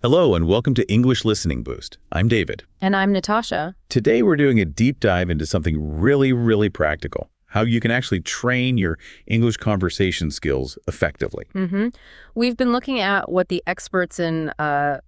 Hello and welcome to English Listening Boost. I'm David. And I'm Natasha. Today we're doing a deep dive into something really practical, how you can actually train your English conversation skills effectively. We've been looking at what the experts in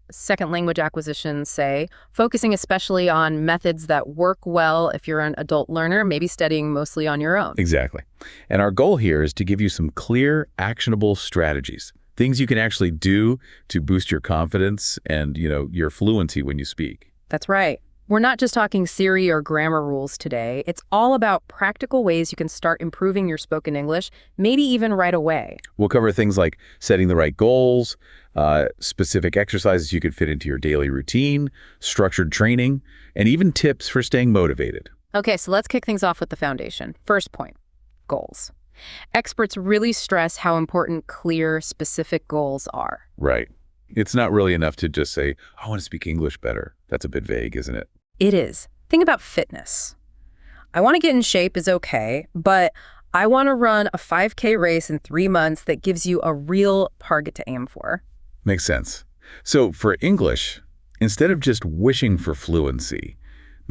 second language acquisition say, focusing especially on methods that work well if you're an adult learner, maybe studying mostly on your own. Exactly. And our goal here is to give you some clear, actionable strategies. Things you can actually do to boost your confidence and, your fluency when you speak. That's right. We're not just talking Siri or grammar rules today. It's all about practical ways you can start improving your spoken English, maybe even right away. We'll cover things like setting the right goals, specific exercises you could fit into your daily routine, structured training, and even tips for staying motivated. Okay, so let's kick things off with the foundation. First point, goals. Experts really stress how important clear, specific goals are. Right. It's not really enough to just say, I want to speak English better. That's a bit vague, isn't it? It is. Think about fitness. I want to get in shape is okay, but I want to run a 5K race in 3 months that gives you a real target to aim for. Makes sense. So for English, instead of just wishing for fluency,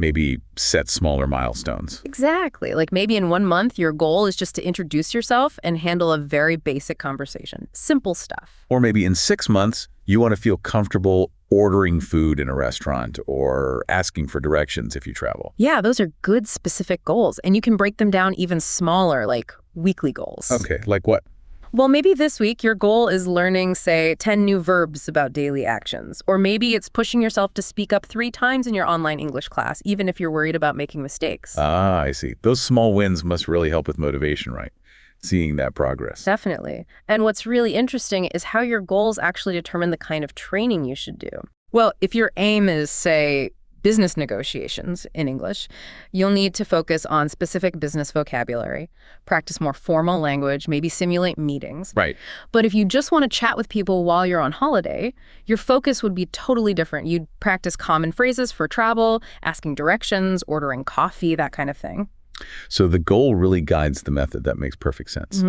maybe set smaller milestones. Exactly. Like maybe in 1 month, your goal is just to introduce yourself and handle a very basic conversation. Simple stuff. Or maybe in 6 months, you want to feel comfortable ordering food in a restaurant or asking for directions if you travel. Yeah, those are good specific goals. And you can break them down even smaller, like weekly goals. Okay, like what? Well, maybe this week your goal is learning, say, 10 new verbs about daily actions. Or maybe it's pushing yourself to speak up 3 times in your online English class, even if you're worried about making mistakes. Ah, I see. Those small wins must really help with motivation, right? Seeing that progress. Definitely. And what's really interesting is how your goals actually determine the kind of training you should do. Well, if your aim is, say, business negotiations in English, you'll need to focus on specific business vocabulary, practice more formal language, maybe simulate meetings. Right. But if you just want to chat with people while you're on holiday, your focus would be totally different. You'd practice common phrases for travel, asking directions, ordering coffee, that kind of thing. So the goal really guides the method. That makes perfect sense.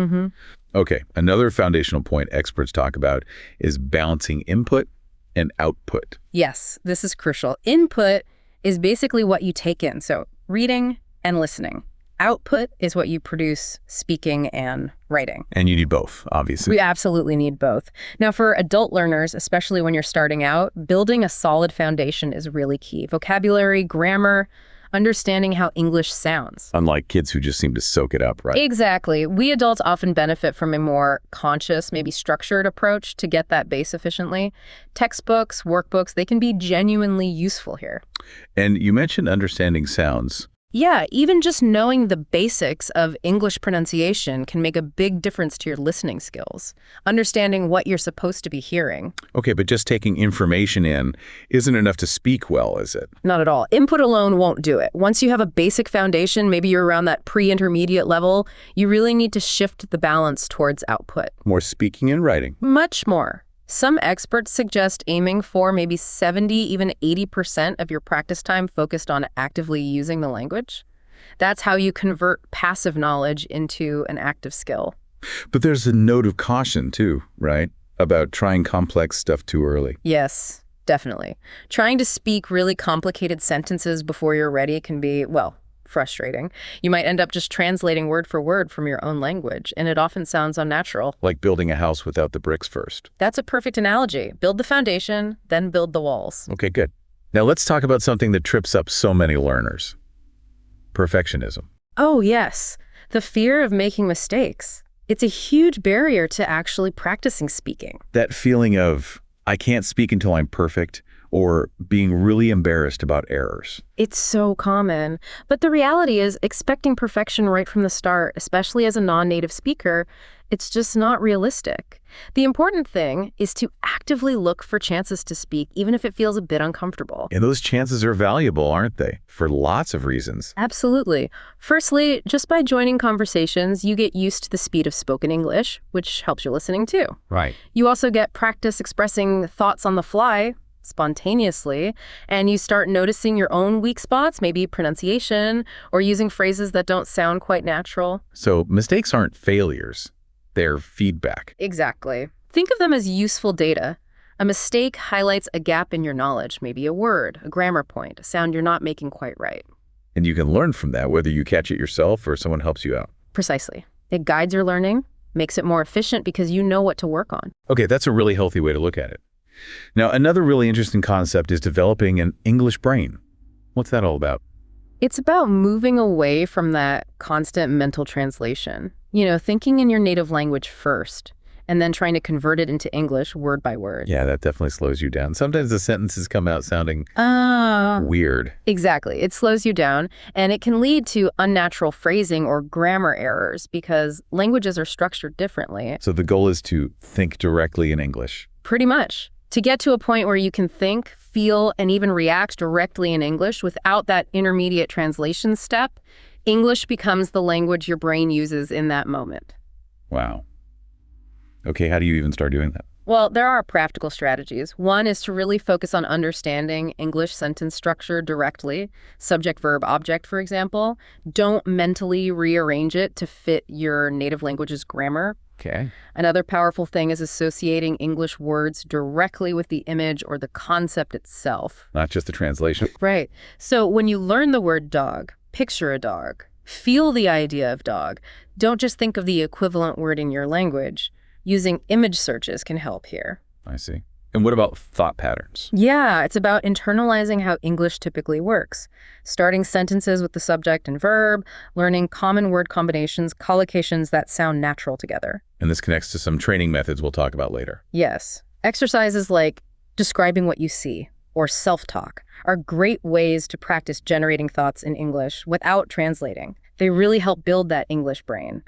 Okay, another foundational point experts talk about is balancing input and output. Yes, this is crucial. Input is basically what you take in, so reading and listening. Output is what you produce, speaking and writing. And you need both, obviously. We absolutely need both. Now, for adult learners, especially when you're starting out, building a solid foundation is really key. Vocabulary, grammar, understanding how English sounds. Unlike kids who just seem to soak it up, right? Exactly. We adults often benefit from a more conscious, maybe structured approach to get that base efficiently. Textbooks, workbooks, they can be genuinely useful here. And you mentioned understanding sounds. Yeah, even just knowing the basics of English pronunciation can make a big difference to your listening skills. Understanding what you're supposed to be hearing. Okay, but just taking information in isn't enough to speak well, is it? Not at all. Input alone won't do it. Once you have a basic foundation, maybe you're around that pre-intermediate level, you really need to shift the balance towards output. More speaking and writing. Much more. Some experts suggest aiming for maybe 70, even 80% of your practice time focused on actively using the language. That's how you convert passive knowledge into an active skill. But there's a note of caution too, right? About trying complex stuff too early. Yes, definitely. Trying to speak really complicated sentences before you're ready can be, well, frustrating. You might end up just translating word for word from your own language, and it often sounds unnatural. Like building a house without the bricks first. That's a perfect analogy. Build the foundation, then build the walls. Okay, good. Now let's talk about something that trips up so many learners. Perfectionism. Oh, yes. The fear of making mistakes. It's a huge barrier to actually practicing speaking. That feeling of, I can't speak until I'm perfect, or being really embarrassed about errors. It's so common. But the reality is, expecting perfection right from the start, especially as a non-native speaker, it's just not realistic. The important thing is to actively look for chances to speak, even if it feels a bit uncomfortable. And those chances are valuable, aren't they? For lots of reasons. Absolutely. Firstly, just by joining conversations, you get used to the speed of spoken English, which helps your listening too. Right. You also get practice expressing thoughts on the fly, spontaneously, and you start noticing your own weak spots, maybe pronunciation, or using phrases that don't sound quite natural. So mistakes aren't failures. They're feedback. Exactly. Think of them as useful data. A mistake highlights a gap in your knowledge, maybe a word, a grammar point, a sound you're not making quite right. And you can learn from that, whether you catch it yourself or someone helps you out. Precisely. It guides your learning, makes it more efficient because you know what to work on. Okay, that's a really healthy way to look at it. Now, another really interesting concept is developing an English brain. What's that all about? It's about moving away from that constant mental translation. Thinking in your native language first, and then trying to convert it into English word by word. Yeah, that definitely slows you down. Sometimes the sentences come out sounding weird. Exactly. It slows you down, and it can lead to unnatural phrasing or grammar errors because languages are structured differently. So the goal is to think directly in English. Pretty much. To get to a point where you can think, feel, and even react directly in English without that intermediate translation step, English becomes the language your brain uses in that moment. Wow. Okay, how do you even start doing that? Well, there are practical strategies. One is to really focus on understanding English sentence structure directly. Subject, verb, object, for example. Don't mentally rearrange it to fit your native language's grammar. Okay. Another powerful thing is associating English words directly with the image or the concept itself. Not just the translation. Right. So when you learn the word dog, picture a dog. Feel the idea of dog. Don't just think of the equivalent word in your language. Using image searches can help here. I see. And what about thought patterns? Yeah, it's about internalizing how English typically works. Starting sentences with the subject and verb, learning common word combinations, collocations that sound natural together. And this connects to some training methods we'll talk about later. Yes. Exercises like describing what you see or self-talk are great ways to practice generating thoughts in English without translating. They really help build that English brain.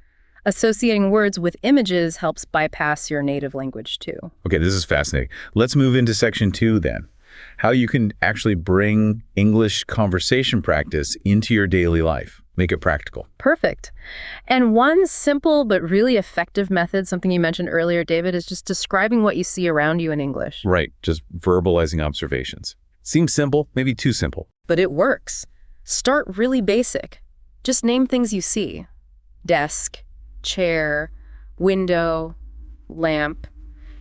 Associating words with images helps bypass your native language too. Okay, this is fascinating. Let's move into section 2 then. How you can actually bring English conversation practice into your daily life. Make it practical. Perfect. And one simple but really effective method, something you mentioned earlier, David, is just describing what you see around you in English. Right, just verbalizing observations. Seems simple, maybe too simple. But it works. Start really basic. Just name things you see. Desk, chair, window, lamp.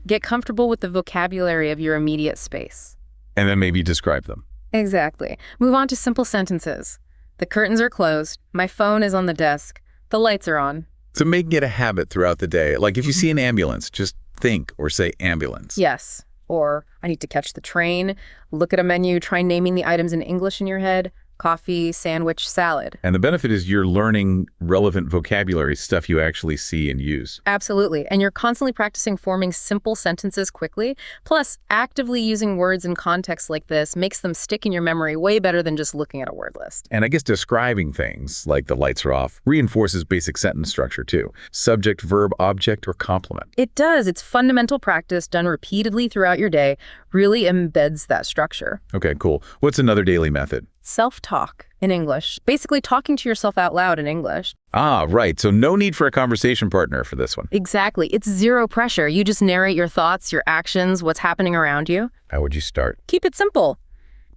Get comfortable with the vocabulary of your immediate space. And then maybe describe them. Exactly. Move on to simple sentences. The curtains are closed. My phone is on the desk. The lights are on. So making it a habit throughout the day. Like if you see an ambulance, just think or say ambulance. Yes. Or I need to catch the train. Look at a menu. Try naming the items in English in your head. Coffee, sandwich, salad. And the benefit is you're learning relevant vocabulary, stuff you actually see and use. Absolutely. And you're constantly practicing forming simple sentences quickly. Plus, actively using words in contexts like this makes them stick in your memory way better than just looking at a word list. And I guess describing things, like the lights are off, reinforces basic sentence structure too. Subject, verb, object, or complement. It does. It's fundamental practice done repeatedly throughout your day really embeds that structure. Okay, cool. What's another daily method? Self-talk in English. Basically talking to yourself out loud in English. Ah, right. So no need for a conversation partner for this one. Exactly. It's zero pressure. You just narrate your thoughts, your actions, what's happening around you. How would you start? Keep it simple.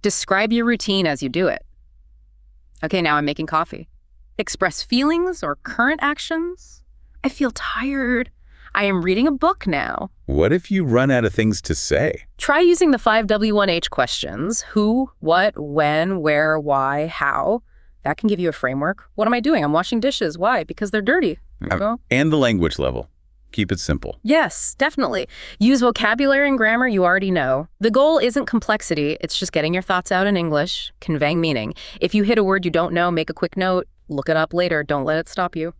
Describe your routine as you do it. Okay, now I'm making coffee. Express feelings or current actions. I feel tired. I am reading a book now. What if you run out of things to say? Try using the 5W1H questions. Who, what, when, where, why, how. That can give you a framework. What am I doing? I'm washing dishes. Why? Because they're dirty. There you go. And the language level. Keep it simple. Yes, definitely. Use vocabulary and grammar you already know. The goal isn't complexity. It's just getting your thoughts out in English, conveying meaning. If you hit a word you don't know, make a quick note. Look it up later. Don't let it stop you.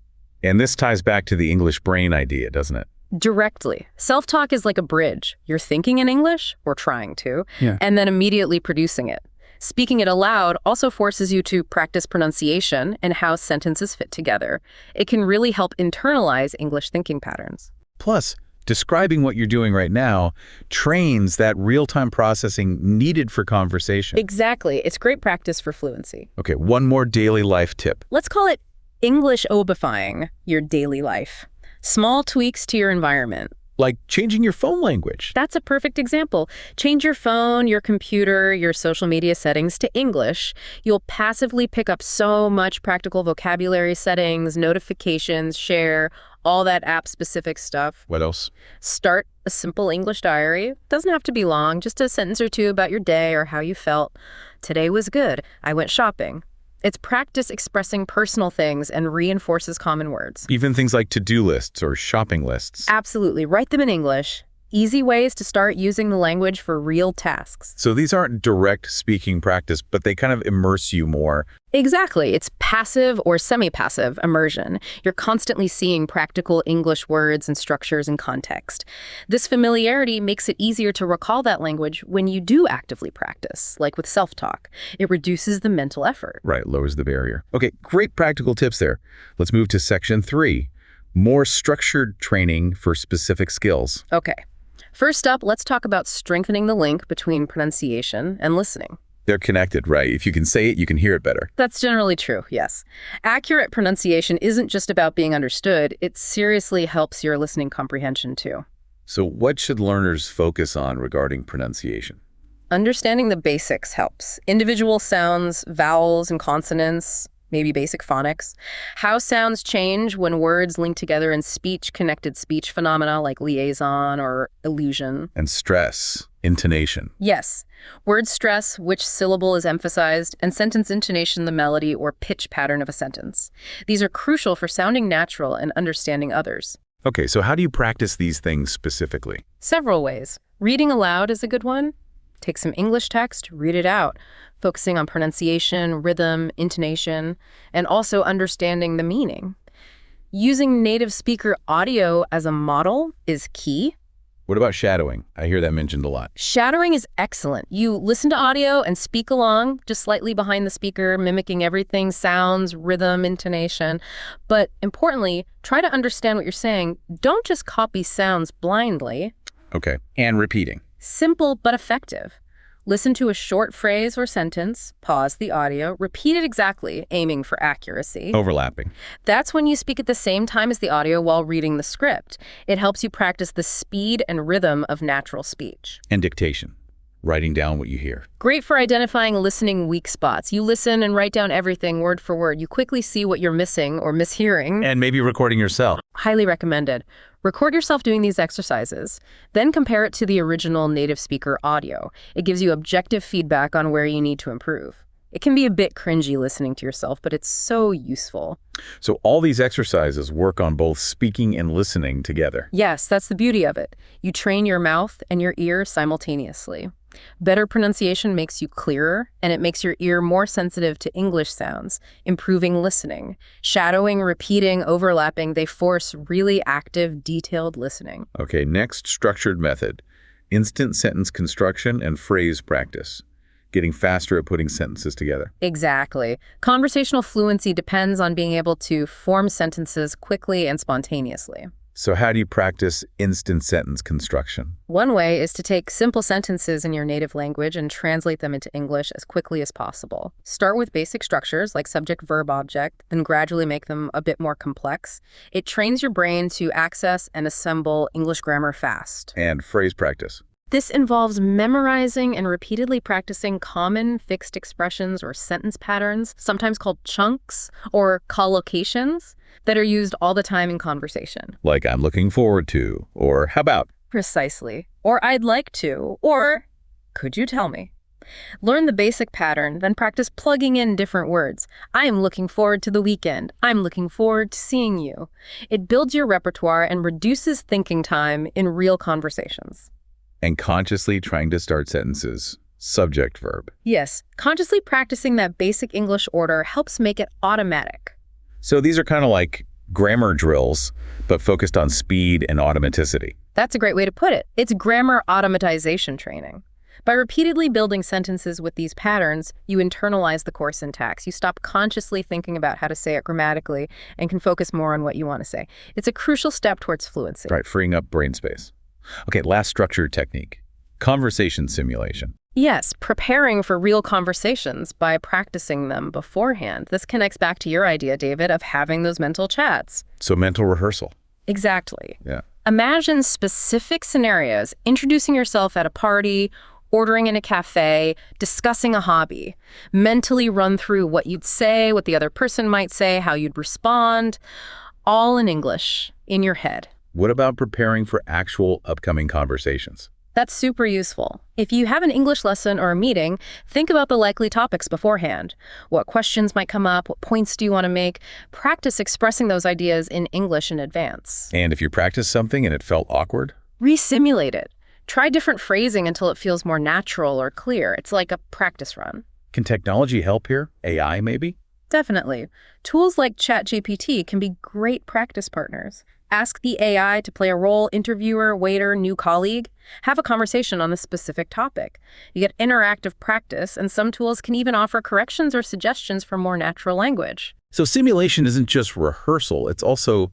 And this ties back to the English brain idea, doesn't it? Directly. Self-talk is like a bridge. You're thinking in English, or trying to, and then immediately producing it. Speaking it aloud also forces you to practice pronunciation and how sentences fit together. It can really help internalize English thinking patterns. Plus, describing what you're doing right now trains that real-time processing needed for conversation. Exactly. It's great practice for fluency. Okay, one more daily life tip. Let's call it English-obifying your daily life. Small tweaks to your environment. Like changing your phone language. That's a perfect example. Change your phone, your computer, your social media settings to English. You'll passively pick up so much practical vocabulary settings, notifications, share, all that app-specific stuff. What else? Start a simple English diary. Doesn't have to be long, just a sentence or two about your day or how you felt. Today was good. I went shopping. It's practice expressing personal things and reinforces common words. Even things like to-do lists or shopping lists. Absolutely. Write them in English. Easy ways to start using the language for real tasks. So these aren't direct speaking practice, but they kind of immerse you more. Exactly. It's passive or semi-passive immersion. You're constantly seeing practical English words and structures and context. This familiarity makes it easier to recall that language when you do actively practice, like with self-talk. It reduces the mental effort. Right, lowers the barrier. Okay, great practical tips there. Let's move to section 3, more structured training for specific skills. Okay. First up, let's talk about strengthening the link between pronunciation and listening. They're connected, right? If you can say it, you can hear it better. That's generally true, yes. Accurate pronunciation isn't just about being understood. It seriously helps your listening comprehension, too. So what should learners focus on regarding pronunciation? Understanding the basics helps. Individual sounds, vowels and consonants, maybe basic phonics. How sounds change when words link together in speech-connected speech phenomena like liaison or illusion. And stress, intonation. Yes. Word stress, which syllable is emphasized, and sentence intonation, the melody or pitch pattern of a sentence. These are crucial for sounding natural and understanding others. Okay, so how do you practice these things specifically? Several ways. Reading aloud is a good one. Take some English text, read it out, focusing on pronunciation, rhythm, intonation, and also understanding the meaning. Using native speaker audio as a model is key. What about shadowing? I hear that mentioned a lot. Shadowing is excellent. You listen to audio and speak along, just slightly behind the speaker, mimicking everything, sounds, rhythm, intonation. But importantly, try to understand what you're saying. Don't just copy sounds blindly. Okay, and repeating. Simple but effective. Listen to a short phrase or sentence, pause the audio, repeat it exactly, aiming for accuracy. Overlapping. That's when you speak at the same time as the audio while reading the script. It helps you practice the speed and rhythm of natural speech. And dictation. Writing down what you hear. Great for identifying listening weak spots. You listen and write down everything word for word. You quickly see what you're missing or mishearing. And maybe recording yourself. Highly recommended. Record yourself doing these exercises, then compare it to the original native speaker audio. It gives you objective feedback on where you need to improve. It can be a bit cringy listening to yourself, but it's so useful. So all these exercises work on both speaking and listening together. Yes, that's the beauty of it. You train your mouth and your ear simultaneously. Better pronunciation makes you clearer, and it makes your ear more sensitive to English sounds, improving listening. Shadowing, repeating, overlapping, they force really active, detailed listening. Okay, next structured method. Instant sentence construction and phrase practice. Getting faster at putting sentences together. Exactly. Conversational fluency depends on being able to form sentences quickly and spontaneously. So how do you practice instant sentence construction? One way is to take simple sentences in your native language and translate them into English as quickly as possible. Start with basic structures like subject, verb, object, then gradually make them a bit more complex. It trains your brain to access and assemble English grammar fast. And phrase practice. This involves memorizing and repeatedly practicing common fixed expressions or sentence patterns, sometimes called chunks or collocations, that are used all the time in conversation. Like I'm looking forward to, or how about? Precisely. Or I'd like to, or could you tell me? Learn the basic pattern, then practice plugging in different words. I am looking forward to the weekend. I'm looking forward to seeing you. It builds your repertoire and reduces thinking time in real conversations. And consciously trying to start sentences. Subject, verb. Yes, consciously practicing that basic English order helps make it automatic. So these are kind of like grammar drills, but focused on speed and automaticity. That's a great way to put it. It's grammar automatization training. By repeatedly building sentences with these patterns, you internalize the core syntax. You stop consciously thinking about how to say it grammatically and can focus more on what you want to say. It's a crucial step towards fluency. Right, freeing up brain space. Okay, last structured technique. Conversation simulation. Yes, preparing for real conversations by practicing them beforehand. This connects back to your idea, David, of having those mental chats. So mental rehearsal. Exactly. Yeah. Imagine specific scenarios, introducing yourself at a party, ordering in a cafe, discussing a hobby. Mentally run through what you'd say, what the other person might say, how you'd respond. all in English, in your head. What about preparing for actual upcoming conversations? That's super useful. If you have an English lesson or a meeting, think about the likely topics beforehand. What questions might come up? What points do you want to make? Practice expressing those ideas in English in advance. And if you practice something and it felt awkward? Re-simulate it. Try different phrasing until it feels more natural or clear. It's like a practice run. Can technology help here? AI, maybe? Definitely. Tools like ChatGPT can be great practice partners. Ask the AI to play a role, interviewer, waiter, new colleague. Have a conversation on a specific topic. You get interactive practice, and some tools can even offer corrections or suggestions for more natural language. So simulation isn't just rehearsal, it's also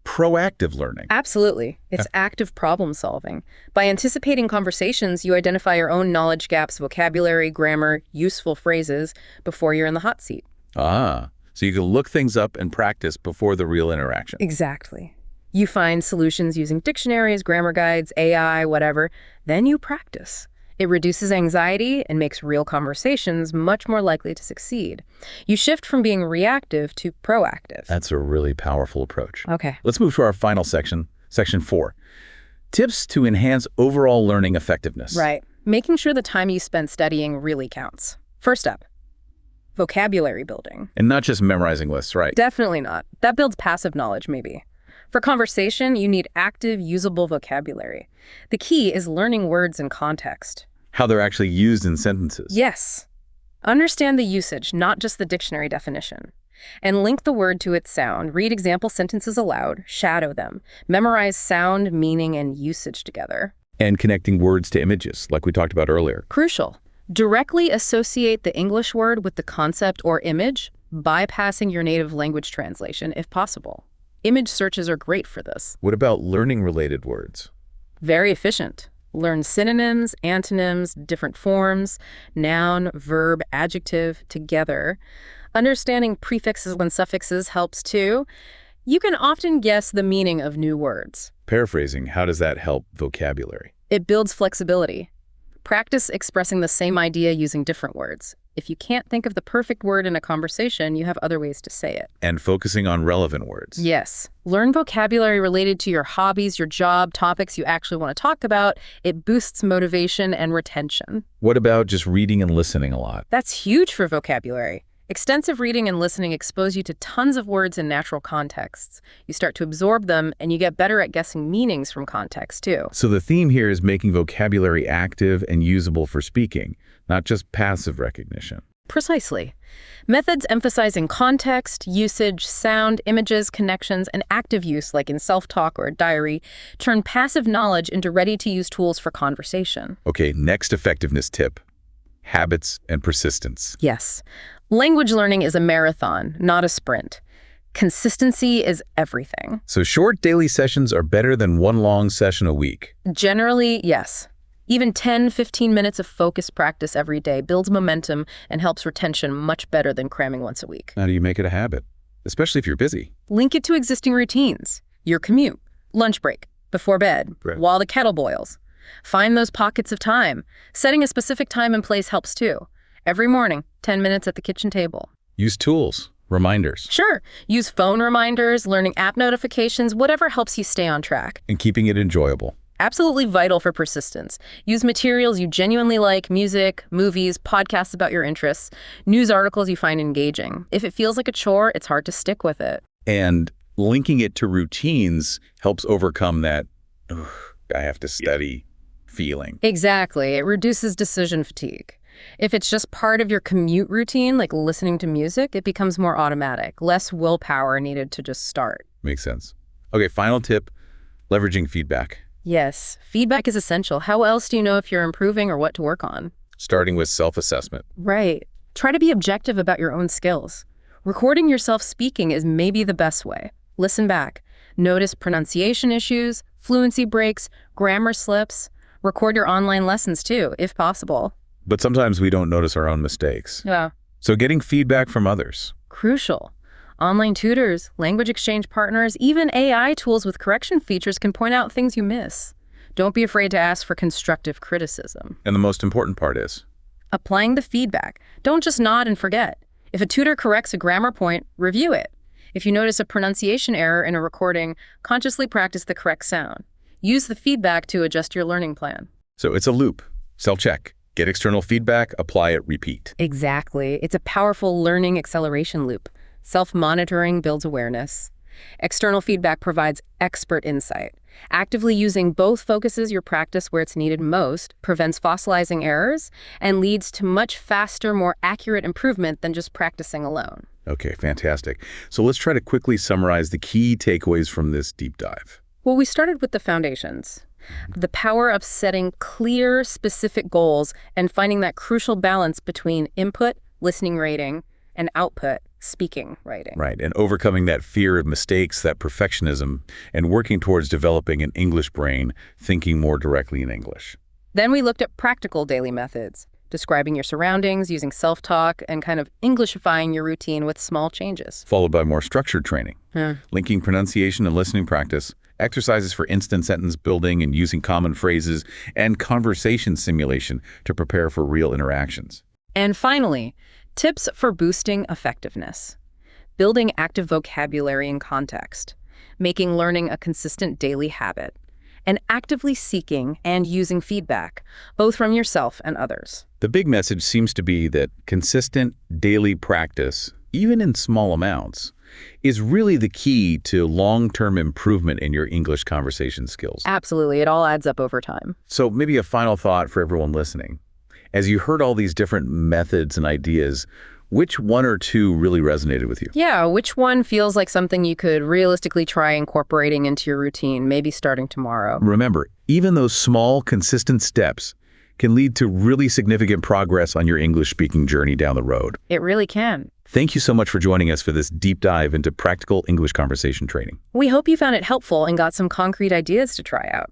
proactive learning. Absolutely. It's active problem solving. By anticipating conversations, you identify your own knowledge gaps, vocabulary, grammar, useful phrases before you're in the hot seat. Ah, so you can look things up and practice before the real interaction. Exactly. You find solutions using dictionaries, grammar guides, AI, whatever. Then you practice. It reduces anxiety and makes real conversations much more likely to succeed. You shift from being reactive to proactive. That's a really powerful approach. Okay. Let's move to our final section, section 4. Tips to enhance overall learning effectiveness. Right. Making sure the time you spend studying really counts. First up, vocabulary building. And not just memorizing lists, right? Definitely not. That builds passive knowledge, maybe. For conversation, you need active, usable vocabulary. The key is learning words in context. How they're actually used in sentences. Yes. Understand the usage, not just the dictionary definition. And link the word to its sound. Read example sentences aloud, shadow them. Memorize sound, meaning, and usage together. And connecting words to images, like we talked about earlier. Crucial. Directly associate the English word with the concept or image, bypassing your native language translation if possible. Image searches are great for this. What about learning-related words? Very efficient. Learn synonyms, antonyms, different forms, noun, verb, adjective, together. Understanding prefixes and suffixes helps too. You can often guess the meaning of new words. Paraphrasing, how does that help vocabulary? It builds flexibility. Practice expressing the same idea using different words. If you can't think of the perfect word in a conversation, you have other ways to say it. And focusing on relevant words. Yes. Learn vocabulary related to your hobbies, your job, topics you actually want to talk about. It boosts motivation and retention. What about just reading and listening a lot? That's huge for vocabulary. Extensive reading and listening expose you to tons of words in natural contexts. You start to absorb them, and you get better at guessing meanings from context, too. So the theme here is making vocabulary active and usable for speaking, not just passive recognition. Precisely. Methods emphasizing context, usage, sound, images, connections, and active use, like in self-talk or a diary, turn passive knowledge into ready-to-use tools for conversation. Okay, next effectiveness tip. Habits and persistence. Yes. Language learning is a marathon, not a sprint. Consistency is everything. So short daily sessions are better than one long session a week. Generally, yes. Even 10-15 minutes of focused practice every day builds momentum and helps retention much better than cramming once a week. How do you make it a habit? Especially if you're busy. Link it to existing routines. Your commute, lunch break, before bed, Right. while the kettle boils. Find those pockets of time. Setting a specific time and place helps too. Every morning, 10 minutes at the kitchen table. Use tools, reminders, Sure, use phone reminders, learning app notifications, whatever helps you stay on track. and keeping it enjoyable. Absolutely vital for persistence. Use materials you genuinely like, music, movies, podcasts about your interests, news articles you find engaging. If it feels like a chore, it's hard to stick with it. And linking it to routines helps overcome that, "Ugh, I have to study" feeling. Exactly. It reduces decision fatigue. If it's just part of your commute routine, like listening to music, it becomes more automatic, less willpower needed to just start. Makes sense. Okay, final tip, leveraging feedback. Yes, feedback is essential. How else do you know if you're improving or what to work on? Starting with self-assessment. Right. Try to be objective about your own skills. Recording yourself speaking is maybe the best way. Listen back. Notice pronunciation issues, fluency breaks, grammar slips. Record your online lessons too, if possible. But sometimes we don't notice our own mistakes. Yeah. So getting feedback from others. Crucial. Online tutors, language exchange partners, even AI tools with correction features can point out things you miss. Don't be afraid to ask for constructive criticism. And the most important part is, Applying the feedback. Don't just nod and forget. If a tutor corrects a grammar point, review it. If you notice a pronunciation error in a recording, consciously practice the correct sound. Use the feedback to adjust your learning plan. So it's a loop. Self-check. Get external feedback, apply it, repeat. Exactly. It's a powerful learning acceleration loop. Self-monitoring builds awareness. External feedback provides expert insight. Actively using both focuses your practice where it's needed most, prevents fossilizing errors, and leads to much faster, more accurate improvement than just practicing alone. Okay, fantastic. So let's try to quickly summarize the key takeaways from this deep dive. Well, we started with the foundations. The power of setting clear, specific goals and finding that crucial balance between input, listening rating, and output, speaking writing. Right, and overcoming that fear of mistakes, that perfectionism, and working towards developing an English brain, thinking more directly in English. Then we looked at practical daily methods, describing your surroundings, using self-talk, and kind of Englishifying your routine with small changes. Followed by more structured training, linking pronunciation and listening practice, exercises for instant sentence building and using common phrases, and conversation simulation to prepare for real interactions. And finally, tips for boosting effectiveness. Building active vocabulary and context, making learning a consistent daily habit, and actively seeking and using feedback, both from yourself and others. The big message seems to be that consistent daily practice, even in small amounts, is really the key to long-term improvement in your English conversation skills. Absolutely. It all adds up over time. So maybe a final thought for everyone listening. As you heard all these different methods and ideas, which one or two really resonated with you? Yeah, which one feels like something you could realistically try incorporating into your routine, maybe starting tomorrow? Remember, even those small, consistent steps can lead to really significant progress on your English-speaking journey down the road. It really can. Thank you so much for joining us for this deep dive into practical English conversation training. We hope you found it helpful and got some concrete ideas to try out.